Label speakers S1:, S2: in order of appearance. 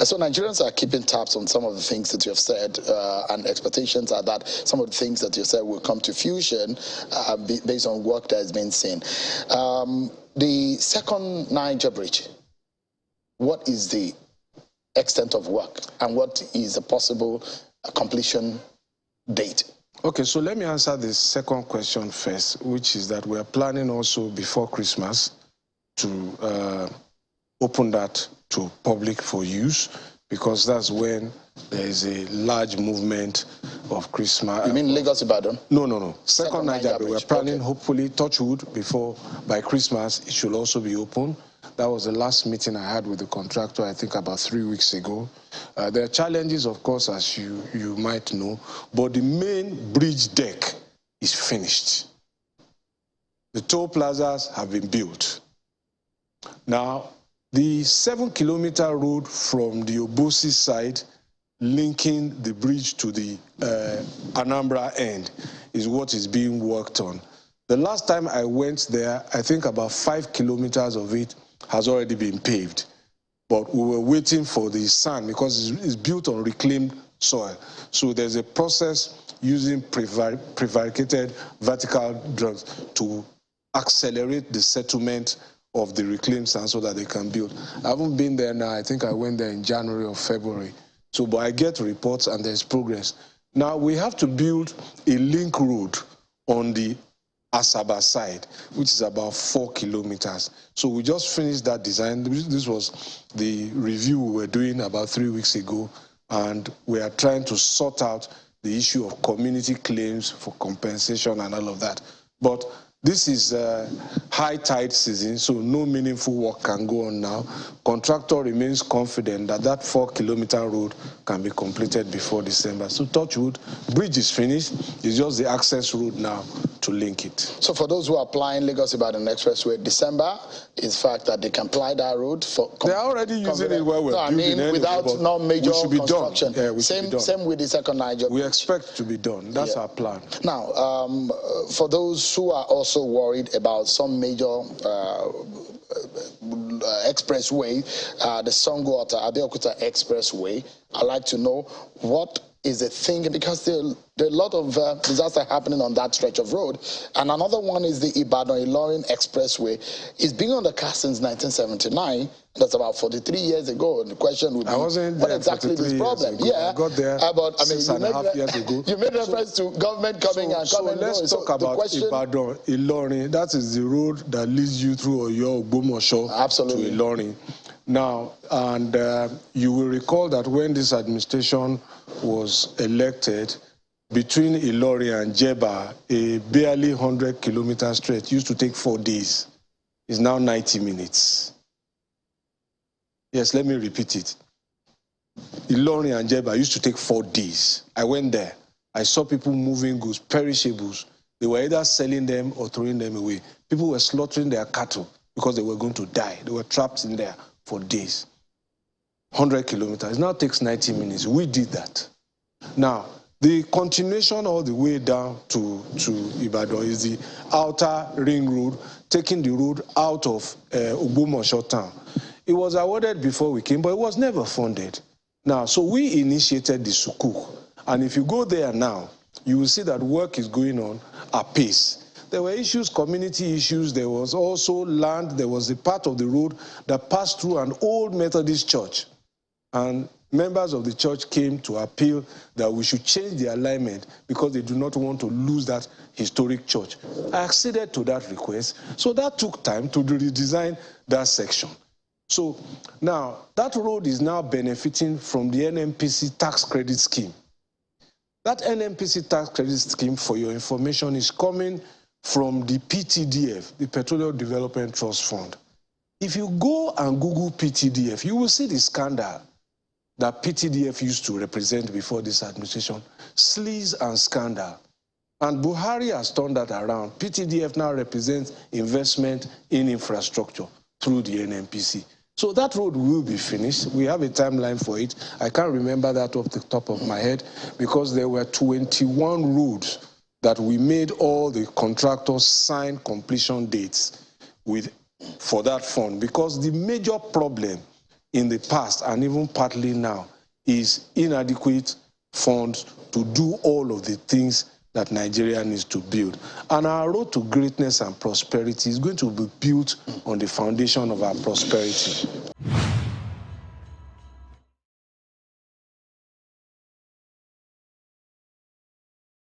S1: So Nigerians are keeping tabs on some of the things that you have said, and expectations are that some of the things that you said will come to fruition based on work that has been seen. The second Niger bridge, what is the extent of work and what is a possible completion date?
S2: Okay, so let me answer the second question first, which is that we are planning also before Christmas to open that to public for use, because that's when there is a large movement of Christmas.
S1: You mean Lagos Ibadan?
S2: No. Second Niger bridge. We're planning, hopefully, touch wood, by Christmas, it should also be open. That was the last meeting I had with the contractor, I think about 3 weeks ago. There are challenges, of course, as you might know, but the main bridge deck is finished. The toll plazas have been built. Now, the 7-kilometer road from the Obosi side linking the bridge to the Anambra end is what is being worked on. The last time I went there, I think about 5 kilometers of it has already been paved. But we were waiting for the sand because it's built on reclaimed soil. So there's a process using prevaricated vertical drugs to accelerate the settlement of the reclaimed sand so that they can build. I haven't been there now. I think I went there in January or February. So, but I get reports and there's progress. Now we have to build a link road on the Asaba side, which is about 4 kilometers. So we just finished that design. This was the review we were doing about 3 weeks ago, and we are trying to sort out the issue of community claims for compensation and all of that. But this is high tide season, so no meaningful work can go on now. Contractor remains confident that that 4-kilometer road can be completed before December. So touch wood, bridge is finished. It's just the access road now to link it. So
S1: for those who are applying Lagos Ibadan Expressway, December is fact that they can apply that road for.
S2: They're already using it where we're building.
S1: I mean, without no major construction.
S2: Yeah,
S1: same with the second Niger.
S2: We expect to be done. That's our plan.
S1: Now, for those who are also worried about some major expressway, the Songwater Abeokuta Expressway, I'd like to know what is the thing, because there are a lot of disaster happening on that stretch of road. And another one is the Ibadan-Ilorin Expressway. It's been on the car since 1979. That's about 43 years ago. And the question would be, what exactly is the problem?
S2: Yeah, I got there
S1: but I mean,
S2: 6.5 years ago.
S1: You made reference to government coming and coming.
S2: So let's talk about Ibadan-Ilorin. That is the road that leads you through Oyo, Ogbomoso to Ilorin. Now, and you will recall that when this administration was elected, between Ilorin and Jeba, a barely 100-kilometer stretch used to take 4 days. It's now 90 minutes. Yes, let me repeat it. Ilorin and Jeba used to take 4 days. I went there. I saw people moving goods, perishables. They were either selling them or throwing them away. People were slaughtering their cattle because they were going to die. They were trapped in there for days. 100 kilometers. It now takes 90 minutes. We did that. Now, the continuation all the way down to Ibadan is the outer ring road, taking the road out of Ogbomoso town. It was awarded before we came, but it was never funded. Now, so we initiated the Sukuk. And if you go there now, you will see that work is going on apace. There were issues, community issues. There was also land. There was a part of the road that passed through an old Methodist church. And members of the church came to appeal that we should change the alignment because they do not want to lose that historic church. I acceded to that request. So that took time to redesign that section. So now that road is now benefiting from the NNPC tax credit scheme. That NNPC tax credit scheme, for your information, is coming from the PTDF, the Petroleum Development Trust Fund. If you go and Google PTDF, you will see the scandal that PTDF used to represent before this administration, sleaze and scandal. And Buhari has turned that around. PTDF now represents investment in infrastructure through the NNPC. So that road will be finished. We have a timeline for it. I can't remember that off the top of my head because there were 21 roads that we made all the contractors sign completion dates with for that fund, because the major problem in the past and even partly now is inadequate funds to do all of the things that Nigeria needs to build. And our road to greatness and prosperity is going to be built on the foundation of our prosperity.